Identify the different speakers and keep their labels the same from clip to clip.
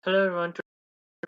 Speaker 1: Hello everyone. Today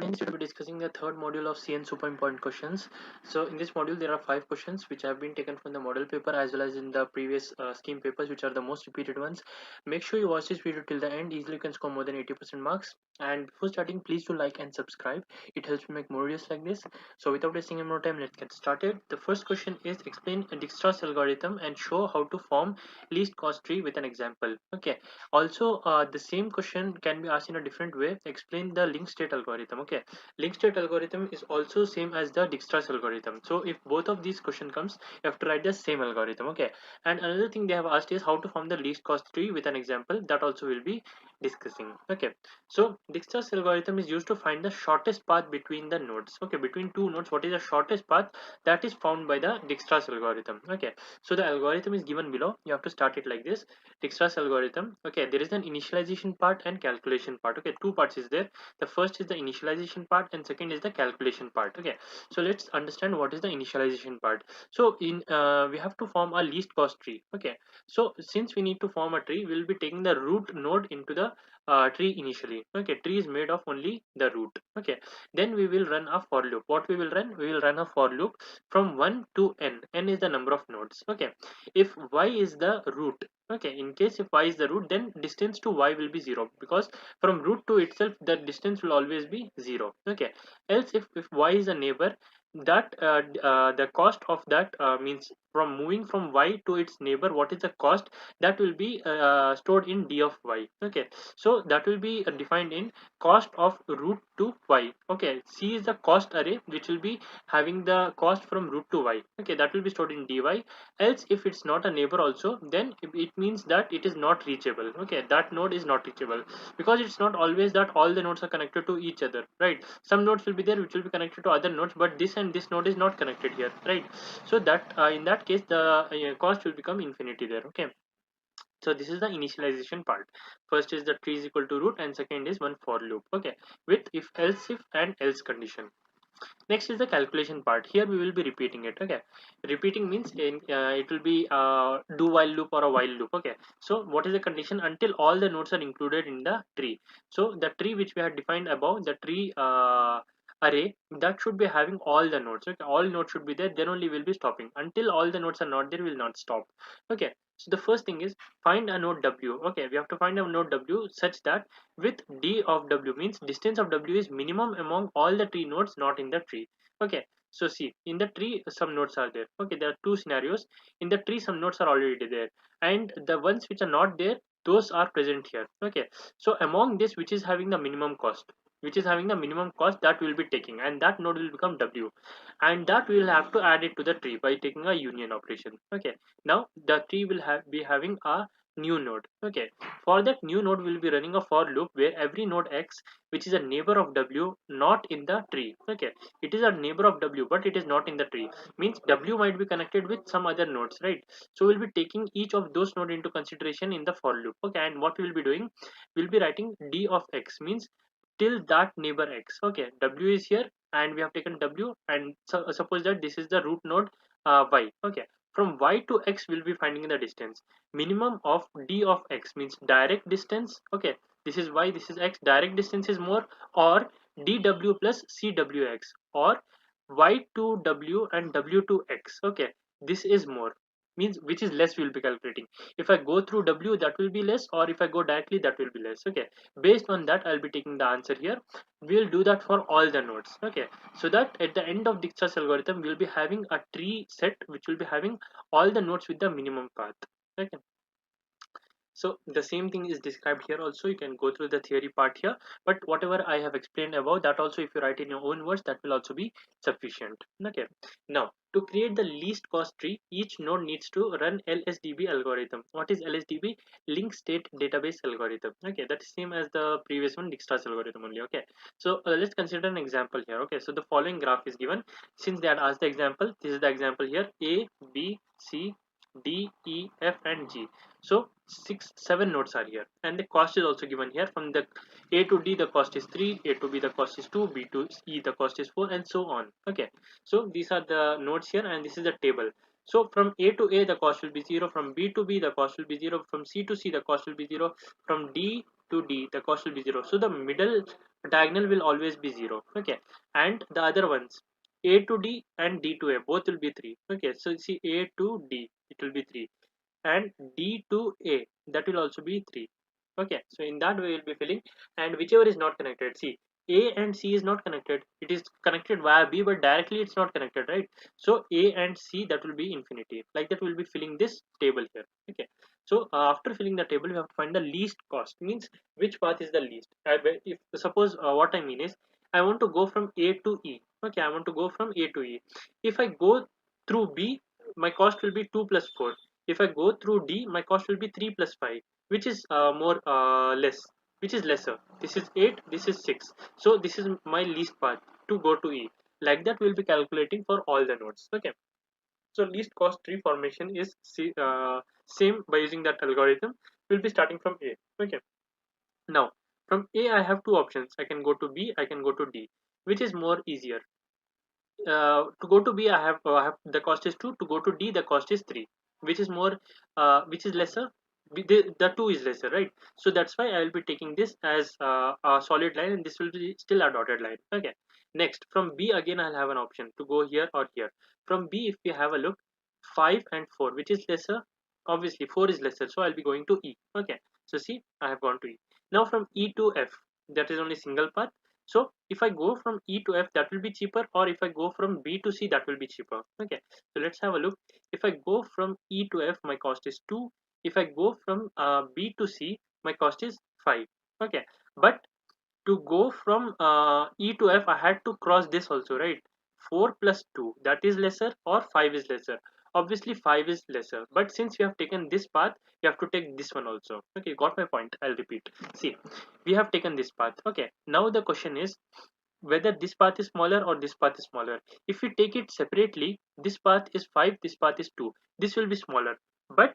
Speaker 1: we will be discussing the third module of CN super important questions. So in this module there are 5 questions which have been taken from the model paper as well as in the previous scheme papers, which are the most repeated ones. Make sure you watch this video till the end. Easily you can score more than 80% marks. And before starting, please do like and subscribe. It helps me make more videos like this. So without wasting any more time, let's get started. The first question is explain Dijkstra's algorithm and show how to form least cost tree with an example. Okay. Also, the same question can be asked in a different way. Explain the linked state algorithm. Okay, linked state algorithm is also same as the Dijkstra's algorithm. So if both of these question comes, you have to write the same algorithm. Okay, and another thing they have asked is how to form the least cost tree with an example. That also will be discussing. Okay, so Dijkstra's algorithm is used to find the shortest path between the nodes. Okay, between two nodes, what is the shortest path? That is found by the Dijkstra's algorithm. Okay, so the algorithm is given below. You have to start it like this. Dijkstra's algorithm. Okay, there is an initialization part and calculation part. Okay, two parts is there. The first is the initialization part and second is the calculation part. Okay, so let's understand what is the initialization part. So in we have to form a least cost tree. Okay, so since we need to form a tree, we will be taking the root node into the tree initially. Okay, tree is made of only the root. Okay, then we will run a for loop. What we will run? We will run a for loop from 1 to n. N is the number of nodes. Okay, if y is the root, okay, in case if y is the root, then distance to y will be 0, because from root to itself the distance will always be 0. Okay, else if y is a neighbor, that the cost of that means from moving from y to its neighbor, what is the cost, that will be stored in d of y. Okay, so that will be defined in cost of root to y. Okay, c is the cost array which will be having the cost from root to y. Okay, that will be stored in dy. Else if it's not a neighbor also, then it means that it is not reachable. Okay, that node is not reachable, because it's not always that all the nodes are connected to each other, right? Some nodes will be there which will be connected to other nodes, but this and this node is not connected here, right? So that in that case the cost will become infinity there. Okay, so this is the initialization part. First is the tree is equal to root and second is one for loop. Okay, with if and else condition. Next is the calculation part. Here we will be repeating it. Okay, repeating means it will be do while loop or a while loop. Okay, so what is the condition? Until all the nodes are included in the tree. So the tree which we had defined above, the tree array, that should be having all the nodes. Okay, all nodes should be there, then only we'll be stopping. Until all the nodes are not there, we will not stop. Okay, so the first thing is find a node w. Okay, we have to find a node w such that with d of w, means distance of w is minimum among all the tree nodes not in the tree. Okay, so see, in the tree some nodes are there. Okay, there are two scenarios. In the tree some nodes are already there, and the ones which are not there, those are present here. Okay, so among this, which is having the minimum cost, that will be taking, and that node will become w, and that we will have to add it to the tree by taking a union operation. Okay, now the tree will be having a new node. Okay, for that new node we will be running a for loop where every node x which is a neighbor of w not in the tree. Okay, it is a neighbor of w but it is not in the tree, means w might be connected with some other nodes, right? So we'll be taking each of those nodes into consideration in the for loop. Okay, and what we will be doing, we'll be writing d of x, means till that neighbor x. Okay, w is here and we have taken w, and suppose that this is the root node y. Okay, from y to x we'll be finding the distance. Minimum of d of x means direct distance. Okay, this is y, this is x, direct distance is more, or dw plus cwx, or y to w and w to x. Okay, this is more, means which is less we will be calculating. If I go through w, that will be less, or if I go directly, that will be less. Okay, based on that I'll be taking the answer here. We'll do that for all the nodes. Okay, so that at the end of Dijkstra's algorithm we'll be having a tree set which will be having all the nodes with the minimum path. Okay, so the same thing is described here also. You can go through the theory part here, but whatever I have explained about that also, if you write in your own words, that will also be sufficient. Okay, now to create the least cost tree, each node needs to run LSDB algorithm. What is LSDB? Link state database algorithm. Okay, that's same as the previous one, Dijkstra's algorithm only. Okay, so let's consider an example here. Okay, so the following graph is given. Since they had asked the example, this is the example here: A, B, C, D, E, F, and G. So 7 nodes are here, and the cost is also given here. From the A to D the cost is 3, A to B the cost is 2, B to E the cost is 4, and so on. Okay, so these are the nodes here, and this is the table. So from A to A the cost will be 0, from B to B the cost will be 0, from C to C the cost will be 0, from D to D, the cost will be 0. So the middle diagonal will always be 0. Okay, and the other ones, A to D and D to A, both will be 3. Okay, so see, A to D, it will be 3, and D to A, that will also be 3. Okay, so in that way we'll be filling, and whichever is not connected, see, A and C is not connected, it is connected via B, but directly it's not connected, right? So A and C, that will be infinity. Like that we'll be filling this table here. Okay, so after filling the table we have to find the least cost, means which path is the least. If suppose what I mean is, I want to go from A to E. Okay, I want to go from A to E. If I go through B, my cost will be 2 plus 4. If I go through D, my cost will be 3 plus 5, which is more less, which is lesser. This is 8, this is 6. So this is my least path to go to E. Like that we'll be calculating for all the nodes. Okay. So least cost tree formation is same by using that algorithm. We'll be starting from A. Okay. Now from A I have two options. I can go to B, I can go to D. Which is more easier? To go to B, I have the cost is 2. To go to D, the cost is 3. Which is more, which is lesser? The 2 is lesser, right? So that's why I will be taking this as a solid line, and this will be still a dotted line. Okay. Next, from B again, I'll have an option to go here or here. From B, if we have a look, 5 and 4, which is lesser? Obviously, 4 is lesser, so I'll be going to E. Okay. So see, I have gone to E. Now from E to F, that is only single path. So if I go from E to F, that will be cheaper, or if I go from B to C, that will be cheaper. Okay, so let's have a look. If I go from E to F, my cost is 2. If I go from B to C, my cost is 5. Okay, but to go from E to F, I had to cross this also, right? 4 plus 2, that is lesser, or 5 is lesser? Obviously 5 is lesser, but since we have taken this path, you have to take this one also. Okay, got my point? I'll repeat. See, we have taken this path. Okay, now the question is whether this path is smaller or this path is smaller. If we take it separately, this path is 5, this path is 2, this will be smaller, but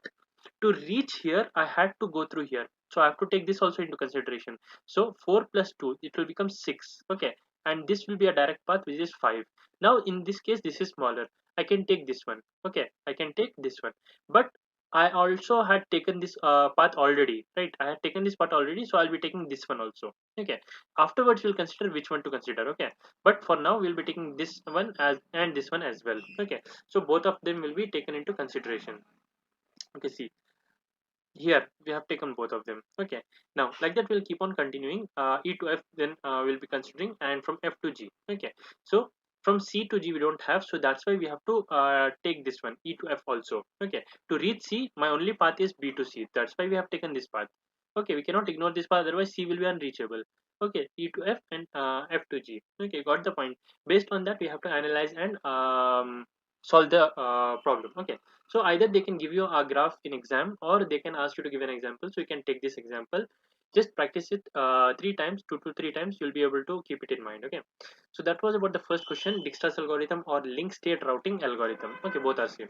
Speaker 1: to reach here I had to go through here, so I have to take this also into consideration. So 4 plus 2, it will become 6. Okay, and this will be a direct path, which is 5. Now in this case, this is smaller, I can take this one. Okay, I can take this one, but I also had taken this path already, right? I had taken this path already, so I'll be taking this one also. Okay, afterwards we'll consider which one to consider. Okay, but for now we'll be taking this one as and this one as well. Okay, so both of them will be taken into consideration. Okay, see, here we have taken both of them. Okay, now like that we'll keep on continuing. E to F, then we'll be considering, and from F to G. Okay, so from C to G we don't have, so that's why we have to take this one, E to F also. Okay, to reach C, my only path is B to C, that's why we have taken this path. Okay, we cannot ignore this path, otherwise C will be unreachable. Okay, E to F and F to G. Okay, got the point. Based on that, we have to analyze and solve the problem. Okay, so either they can give you a graph in exam, or they can ask you to give an example. So you can take this example, just practice it 3 times, 2 to 3 times, you'll be able to keep it in mind. Okay, so that was about the first question, Dijkstra's algorithm or link state routing algorithm. Okay, both are same.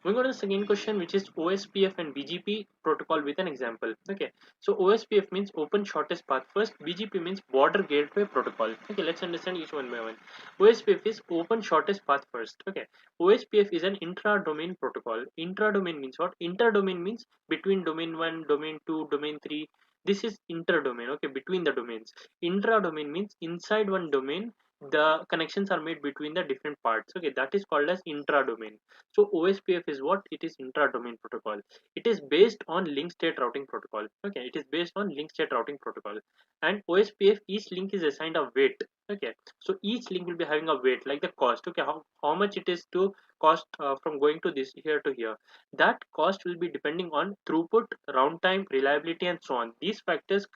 Speaker 1: Moving on to the second question, which is OSPF and BGP protocol with an example. Okay, so OSPF means open shortest path first, BGP means border gateway protocol. Okay, let's understand each one by one. OSPF is open shortest path first. Okay, OSPF is an intra-domain protocol. Intra-domain means what? Inter-domain means between domain 1, domain 2, domain 3. This is inter-domain. Okay, between the domains. Intra-domain means inside one domain, the connections are made between the different parts. Okay, that is called as intra-domain. So OSPF is what? It is intra-domain protocol. It is based on link state routing protocol. Okay, it is based on link state routing protocol. And OSPF, each link is assigned a weight. Okay, so each link will be having a weight, like the cost. Okay, how much it is to cost from going to this here to here. That cost will be depending on throughput, round time, reliability, and so on. These factors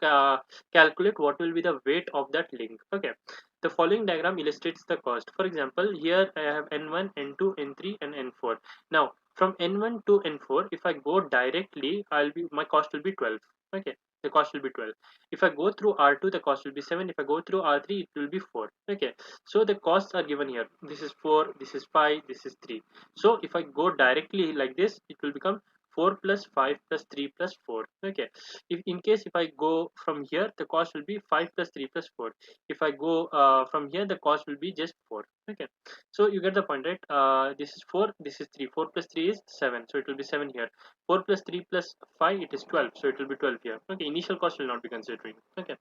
Speaker 1: calculate what will be the weight of that link. Okay, the following diagram illustrates the cost. For example, here I have N1, N2, N3, and N4. Now, from N1 to N4, if I go directly, my cost will be 12. Okay, the cost will be 12. If I go through R2, the cost will be 7. If I go through R3, it will be 4. Okay, so the costs are given here. This is 4, this is 5, this is 3. So if I go directly like this, it will become 4 plus 5 plus 3 plus 4. Okay, if in case if I go from here, the cost will be 5 plus 3 plus 4. If I go from here, the cost will be just 4. Okay, so you get the point, right? This is 4, this is 3. 4 plus 3 is 7, so it will be 7 here. 4 plus 3 plus 5, it is 12, so it will be 12 here. Okay, initial cost will not be considering. Okay,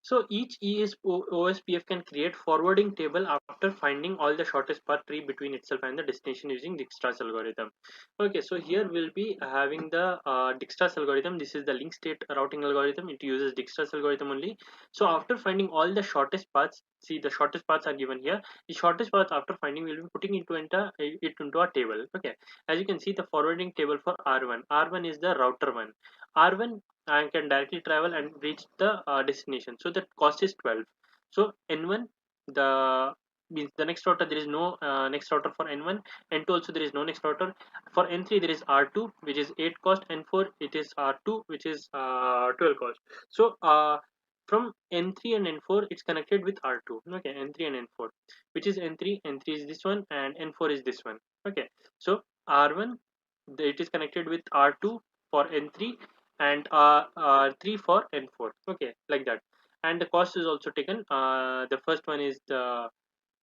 Speaker 1: so each OSPF can create forwarding table after finding all the shortest path tree between itself and the destination using Dijkstra's algorithm. Okay, so here we'll be having the Dijkstra's algorithm. This is the link state routing algorithm. It uses Dijkstra's algorithm only. So after finding all the shortest paths, see the shortest paths are given here. The shortest path after finding we'll be putting it into a table. Okay, as you can see the forwarding table for R1. R1 is the router one. R1 and can directly travel and reach the destination, so the cost is 12. So n1, the means the next router, there is no next router for n1. N2 also there is no next router. For n3 there is r2 which is 8 cost, n4 it is r2 which is 12 cost. So from n3 and n4 it's connected with r2. Okay, n3 and n4, which is n3 is this one and n4 is this one. Okay, so r1, it is connected with r2 for n3 and 3 for n4. Okay, like that. And the cost is also taken. The first one is the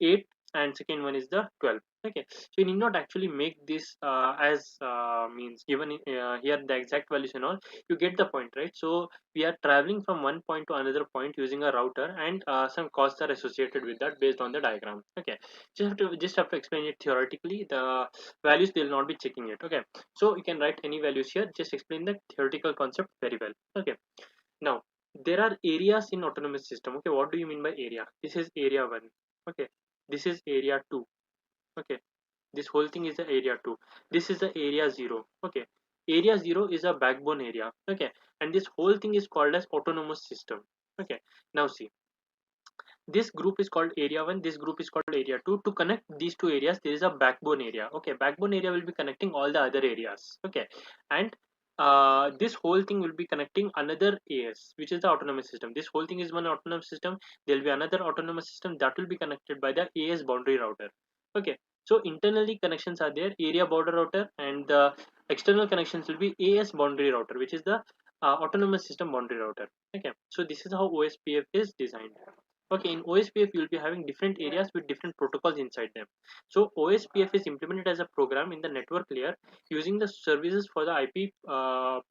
Speaker 1: 8 and second one is the 12. Okay, so you need not actually make this as means given here the exact values and all. You get the point, right? So we are traveling from one point to another point using a router, and some costs are associated with that based on the diagram. Okay, just have to explain it theoretically. The values they will not be checking it. Okay, so you can write any values here, just explain the theoretical concept very well. Okay, now there are areas in autonomous system. Okay, what do you mean by area? This is area 1. Okay, this is area 2. Okay, this whole thing is the area 2. This is the area 0. Okay, area 0 is a backbone area. Okay, and this whole thing is called as autonomous system. Okay, now see, this group is called area 1, this group is called area 2. To connect these two areas there is a backbone area. Okay, backbone area will be connecting all the other areas. Okay, and this whole thing will be connecting another AS, which is the autonomous system. This whole thing is one autonomous system. There will be another autonomous system that will be connected by the AS boundary router. Okay, so internally connections are there, area border router, and the external connections will be AS boundary router, which is the autonomous system boundary router. Okay, so this is how OSPF is designed. Okay, in OSPF you will be having different areas with different protocols inside them. So OSPF is implemented as a program in the network layer using the services for the IP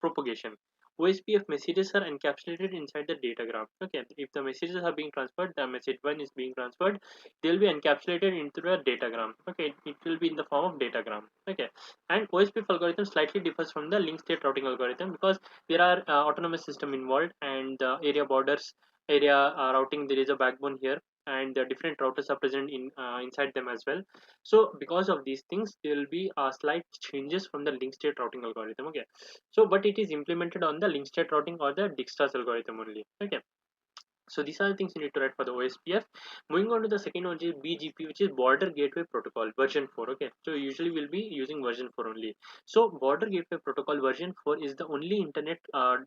Speaker 1: propagation. OSPF messages are encapsulated inside the datagram. Okay, if the messages are being transferred, the message 1 is being transferred, they will be encapsulated into the datagram. Okay, it will be in the form of datagram. Okay, and OSPF algorithm slightly differs from the link state routing algorithm because there are autonomous system involved, and area borders, area routing, there is a backbone here, and the different routers are present in inside them as well. So because of these things there will be slight changes from the link state routing algorithm. Okay, so but it is implemented on the link state routing or the Dijkstra's algorithm only. Okay, so these are the things you need to write for the OSPF. Moving on to the second one, which is BGP, which is Border Gateway Protocol version 4. Okay, so usually we'll be using version 4 only. So Border Gateway Protocol version 4 is the only internet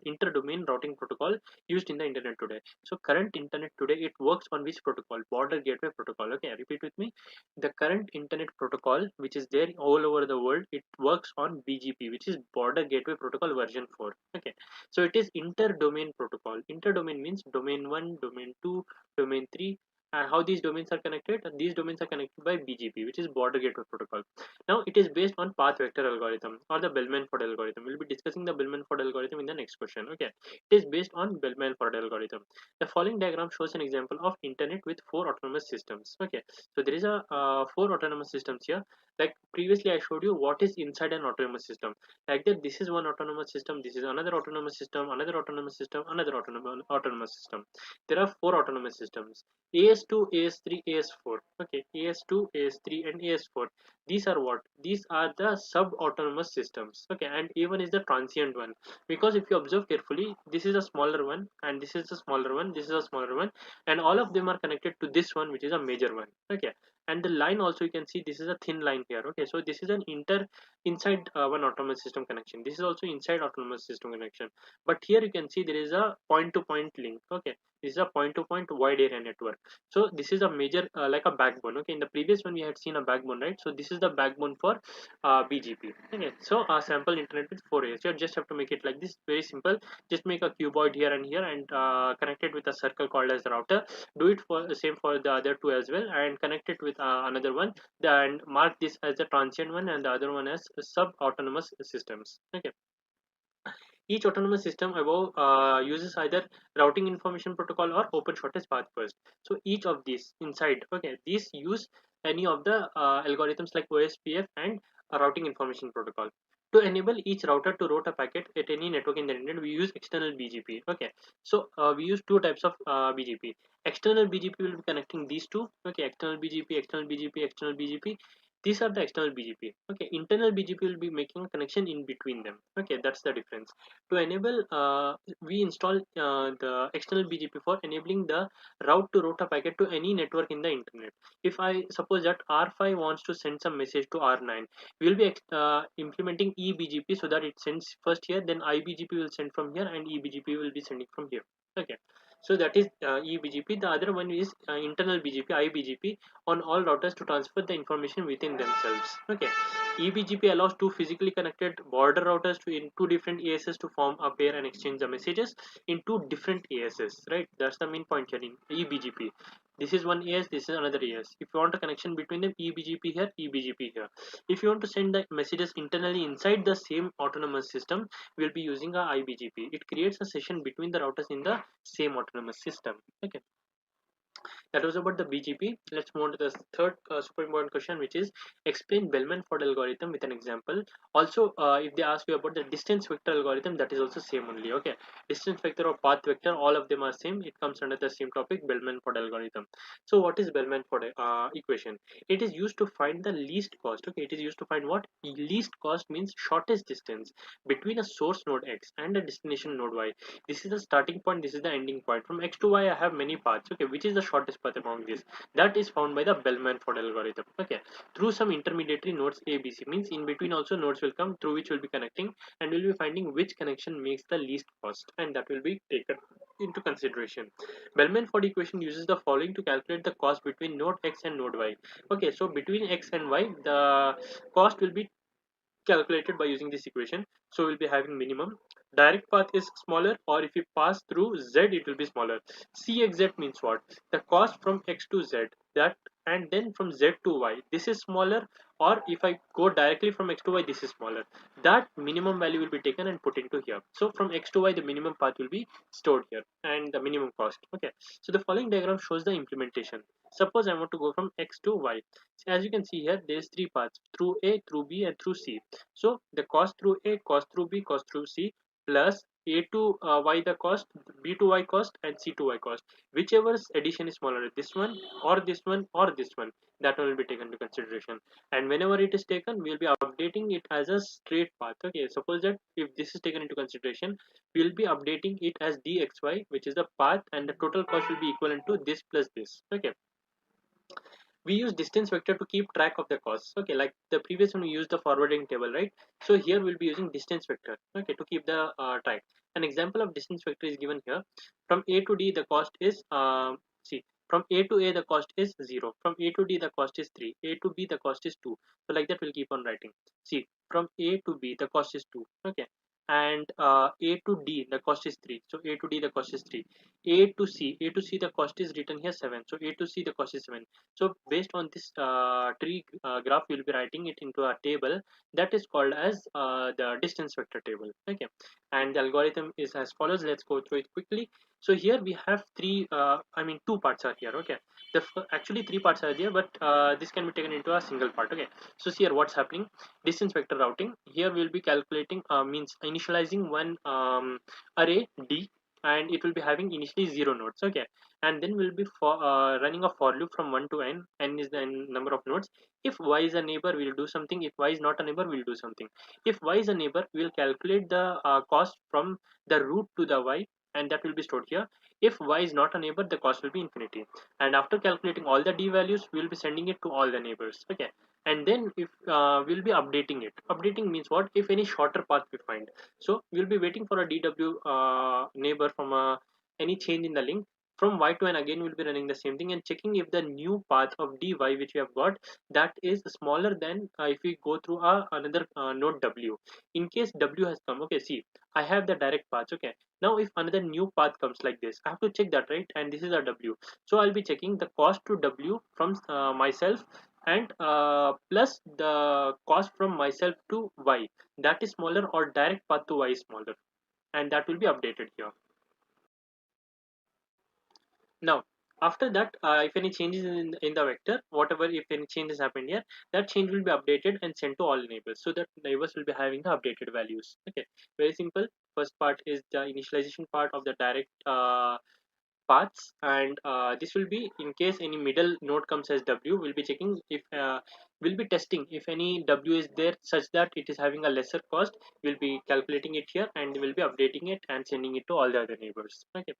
Speaker 1: inter-domain routing protocol used in the internet today. So current internet today, it works on which protocol? Border Gateway Protocol. Okay, repeat with me. The current internet protocol which is there all over the world, it works on BGP, which is Border Gateway Protocol version 4. Okay, so it is inter-domain protocol. Inter-domain means domain 1, domain 2, domain 3. And how these domains are connected? These domains are connected by BGP, which is Border Gateway Protocol. Now it is based on path vector algorithm or the Bellman Ford algorithm. We'll be discussing the Bellman Ford algorithm in the next question. Okay, it is based on Bellman Ford algorithm. The following diagram shows an example of internet with 4 autonomous systems. Okay, so there is a 4 autonomous systems here. Like previously I showed you what is inside an autonomous system. Like that, this is one autonomous system, this is another autonomous system, another autonomous system, another autonomous system. There are 4 autonomous systems: AS2, AS3, AS4. Okay, AS2, AS3 and AS4. These are what? These are the sub autonomous systems. Okay, and A1 is the transient one, because if you observe carefully, this is a smaller one and this is a smaller one, this is a smaller one, and all of them are connected to this one, which is a major one. Okay, and the line also you can see, this is a thin line here. Okay, so this is an inside one autonomous system connection, this is also inside autonomous system connection, but here you can see there is a point to point link. Okay, this is a point to point wide area network. So this is a major like a backbone. Okay, in the previous one we had seen a backbone, right? So this is the backbone for BGP. Okay, so sample internet with 4 layers. You just have to make it like this, very simple. Just make a cuboid here and here, and connect it with a circle called as the router. Do it for the same for the other two as well, and connect it with another one, and mark this as the transient one and the other one as sub autonomous systems. Okay, each autonomous system above uses either routing information protocol or open shortest path first. So each of these inside, okay, these use any of the algorithms like OSPF and routing information protocol. To enable each router to route a packet at any network in the internet, we use external BGP. Okay, so we use two types of BGP. External BGP will be connecting these two. Okay, external BGP, external BGP, external BGP. These are the external BGP. Okay, internal BGP will be making a connection in between them. Okay, that's the difference. To enable, we install the external BGP for enabling the route to route a packet to any network in the internet. If I suppose that R5 wants to send some message to R9, we will be implementing eBGP so that it sends first here, then iBGP will send from here, and eBGP will be sending from here. Okay, so that is eBGP. The other one is internal BGP, iBGP, on all routers to transfer the information within themselves. Okay, eBGP allows two physically connected border routers to in two different ASs to form a pair and exchange the messages in two different ASs. Right, that's the main point here in eBGP. This is one AS, this is another AS. If you want a connection between them, eBGP here, eBGP here. If you want to send the messages internally inside the same autonomous system, we'll be using a iBGP. It creates a session between the routers in the same autonomous system. Okay, that was about the BGP. Let's move on to the third super important question, which is explain Bellman Ford algorithm with an example. Also, if they ask you about the distance vector algorithm, that is also same only. Okay, distance vector or path vector, all of them are same. It comes under the same topic, Bellman Ford algorithm. So, what is Bellman Ford equation? It is used to find the least cost. Okay, it is used to find what? Least cost means shortest distance between a source node X and a destination node Y. This is the starting point, this is the ending point. From X to Y I have many paths. Okay, which is the shortest path among these? That is found by the Bellman Ford algorithm. Okay, through some intermediary nodes ABC, means in between also nodes will come through which we'll be connecting, and we'll be finding which connection makes the least cost, and that will be taken into consideration. Bellman Ford equation uses the following to calculate the cost between node X and node Y. Okay, so between X and Y the cost will be calculated by using this equation. So we'll be having minimum direct path is smaller, or if you pass through Z it will be smaller. CXZ means what? The cost from X to Z, that, and then from Z to Y this is smaller, or if I go directly from X to Y this is smaller. That minimum value will be taken and put into here. So from X to Y the minimum path will be stored here and the minimum cost. Okay, so the following diagram shows the implementation. Suppose I want to go from X to Y. As you can see here, there is three paths, through A, through B, and through C. So the cost through A, cost through B, cost through C, plus A to Y the cost, B to Y cost, and C to Y cost. Whichever addition is smaller, this one or this one or this one, that one will be taken into consideration. And whenever it is taken, we will be updating it as a straight path. Okay, suppose that if this is taken into consideration, we will be updating it as DXY, which is the path, and the total cost will be equivalent to this plus this. Okay, we use distance vector to keep track of the costs. Okay, like the previous one we used the forwarding table, right? So here we'll be using distance vector, okay, to keep the track. An example of distance vector is given here. From A to D the cost is see, from A to A the cost is 0, from A to D the cost is 3, A to B the cost is 2. So like that we'll keep on writing. See, from A to B the cost is 2. Okay, and A to D the cost is 3, so A to D the cost is 3. A to C the cost is written here 7, so A to C the cost is 7. So based on this tree graph, we'll be writing it into a table that is called as the distance vector table. Okay, and the algorithm is as follows. Let's go through it quickly. So here we have two parts are here. Okay, actually three parts are there, but this can be taken into a single part. Okay, so see here what's happening. Distance vector routing. Here we'll be calculating means initializing one array D, and it will be having initially 0 nodes. Okay, and then we'll be running a for loop from 1 to n is the number of nodes. If y is a neighbor, we'll do something. If y is not a neighbor, we'll do something. If y is a neighbor, we'll calculate the cost from the root to the y, and that will be stored here. If y is not a neighbor, the cost will be infinity, and after calculating all the d values, we'll be sending it to all the neighbors. Okay, and then if we'll be updating it. Updating means what? If any shorter path we find, so we'll be waiting for a dw neighbor from any change in the link. From y to n, again we'll be running the same thing and checking if the new path of dy which we have got, that is smaller than if we go through another node w. In case w has come, okay, see, I have the direct path. Okay, now if another new path comes like this, I have to check that, right? And this is a w, so I'll be checking the cost to w from myself, and plus the cost from myself to y, that is smaller, or direct path to y is smaller, and that will be updated here. Now, after that, if any changes in the vector, whatever, if any changes happen here, that change will be updated and sent to all neighbors, so that neighbors will be having the updated values. Okay, very simple. First part is the initialization part of the direct paths, and this will be in case any middle node comes as w, we'll be checking if we'll be testing if any w is there such that it is having a lesser cost. We'll be calculating it here and we'll be updating it and sending it to all the other neighbors. Okay.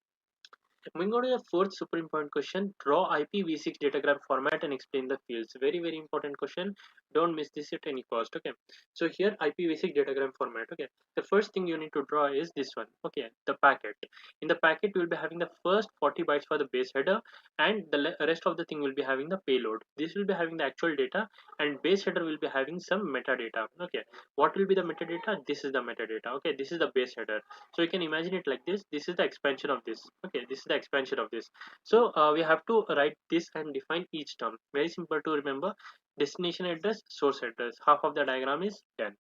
Speaker 1: Moving on to the fourth super important question, draw IPv6 datagram format and explain the fields. Very, very important question. Don't miss this at any cost. Okay. So here IPv6 datagram format. Okay. The first thing you need to draw is this one. Okay. The packet. In the packet, you will be having the first 40 bytes for the base header, and the rest of the thing will be having the payload. This will be having the actual data, and base header will be having some metadata. Okay. What will be the metadata? This is the metadata. Okay. This is the base header. So you can imagine it like this is the expansion of this. Okay, this is the expansion of this. So we have to write this and define each term. Very simple to remember. Destination address, source address, half of the diagram is done.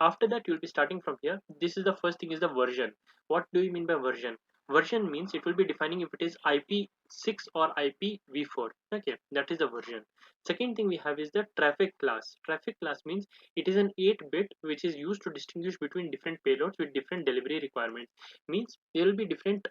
Speaker 1: After that, you'll be starting from here. This is the first thing, is the version. What do you mean by version? Version means it will be defining if it is IP6 or IPv4. Okay, that is the version. Second thing we have is the traffic class. Traffic class means it is an 8-bit which is used to distinguish between different payloads with different delivery requirements. Means there will be different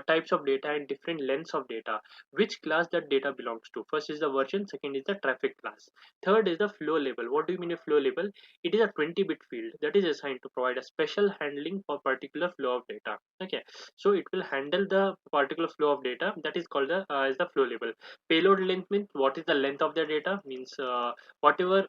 Speaker 1: types of data and different lengths of data, which class that data belongs to. First is the version, second is the traffic class, third is the flow label. What do you mean a flow label? It is a 20-bit field that is assigned to provide a special handling for particular flow of data. Okay, so it will handle the particular flow of data, that is called the is the flow label. Payload length means what is the length of the data, means whatever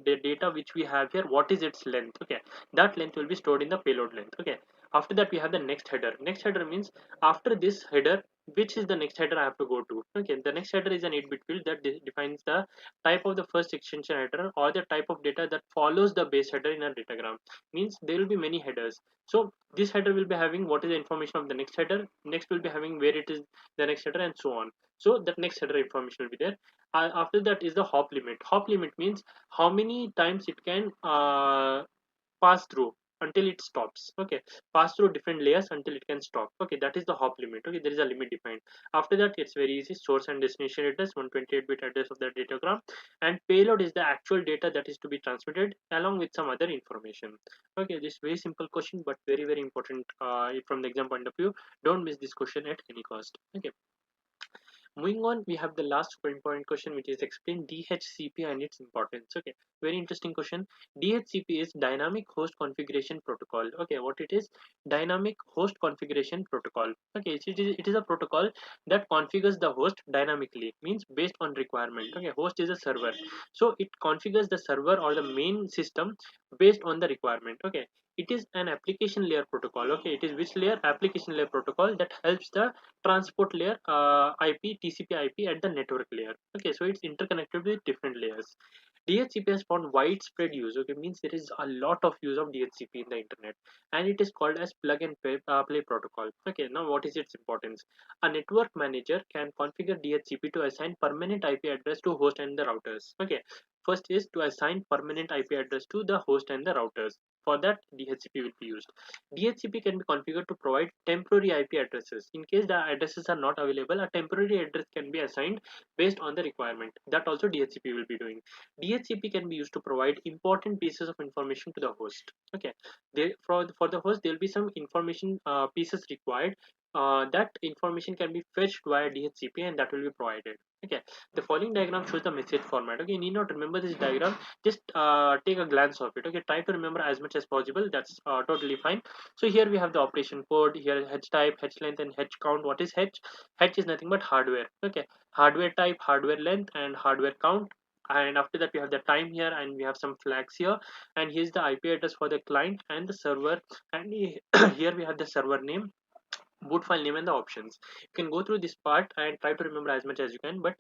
Speaker 1: the data which we have here, what is its length. Okay, that length will be stored in the payload length. Okay, after that we have the next header. Next header means after this header, which is the next header I have to go to. Okay, the next header is an 8-bit field that defines the type of the first extension header or the type of data that follows the base header in a datagram. Means there will be many headers, so this header will be having what is the information of the next header, next will be having where it is the next header, and so on. So that next header information will be there. After that is the hop limit. Hop limit means how many times it can pass through until it stops. Okay, pass through different layers until it can stop. Okay, that is the hop limit. Okay, there is a limit defined. After that, it's very easy. Source and destination address, 128-bit address of the datagram, and payload is the actual data that is to be transmitted along with some other information. Okay, this very simple question, but very, very important from the exam point of view. Don't miss this question at any cost. Okay. Moving on, we have the last super important question, which is explain DHCP and its importance. Okay, very interesting question. DHCP is Dynamic Host Configuration Protocol. Okay, what it is? Dynamic Host Configuration Protocol. Okay, it is a protocol that configures the host dynamically, means based on requirement. Okay, host is a server, so it configures the server or the main system based on the requirement. Okay, it is an application layer protocol. Okay, it is which layer? Application layer protocol that helps the transport layer, IP, TCP IP at the network layer. Okay, so it's interconnected with different layers. DHCP has found widespread use. Okay, means there is a lot of use of DHCP in the internet, and it is called as plug and play protocol. Okay, now what is its importance? A network manager can configure DHCP to assign permanent IP address to host and the routers. Okay, first is to assign permanent IP address to the host and the routers. For that, DHCP will be used. DHCP can be configured to provide temporary IP addresses. In case the addresses are not available, a temporary address can be assigned based on the requirement. That also DHCP will be doing. DHCP can be used to provide important pieces of information to the host. Okay, for the host, there will be some information pieces required. That information can be fetched via DHCP and that will be provided. Okay, the following diagram shows the message format. Okay, you need not remember this diagram, just take a glance of it. Okay, try to remember as much as possible. That's totally fine. So here we have the operation code. Here h type, h length, and h count. What is h? H is nothing but hardware. Okay, hardware type, hardware length, and hardware count. And after that we have the time here, and we have some flags here, and here's the IP address for the client and the server, and here we have the server name, boot file name and the options. You can go through this part and try to remember as much as you can, but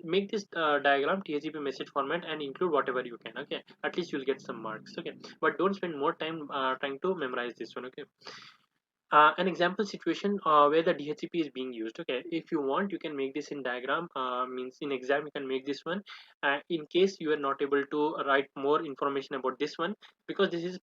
Speaker 1: make this diagram DHCP message format and include whatever you can. Okay, at least you'll get some marks. Okay, but don't spend more time trying to memorize this one. Okay, an example situation where the DHCP is being used. Okay, if you want, you can make this in diagram. Means in exam, you can make this one. In case you are not able to write more information about this one, because this is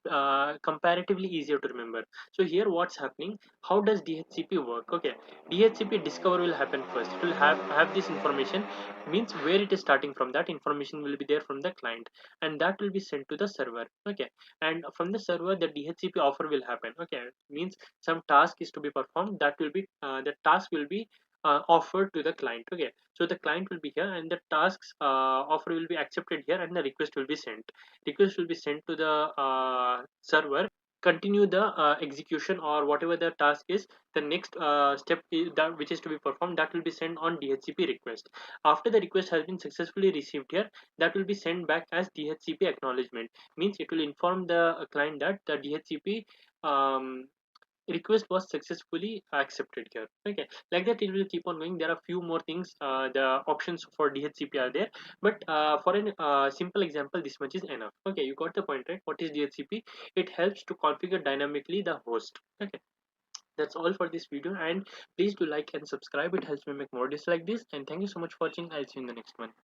Speaker 1: comparatively easier to remember. So here, what's happening? How does DHCP work? Okay, DHCP discover will happen first. It will have this information. Means where it is starting from. That information will be there from the client, and that will be sent to the server. Okay, and from the server, the DHCP offer will happen. Okay, means some task is to be performed, that will be the task will be offered to the client. Okay, so the client will be here and the tasks offer will be accepted here, and the request will be sent to the server, continue the execution or whatever the task is. The next step is that which is to be performed, that will be sent on DHCP request. After the request has been successfully received here, that will be sent back as DHCP acknowledgement. Means it will inform the client that the DHCP request was successfully accepted here. Okay, like that it will keep on going. There are few more things, the options for DHCP are there, but for an simple example, this much is enough. Okay, you got the point, right? What is DHCP? It helps to configure dynamically the host. Okay, that's all for this video, and please do like and subscribe. It helps me make more videos like this, and thank you so much for watching. I'll see you in the next one.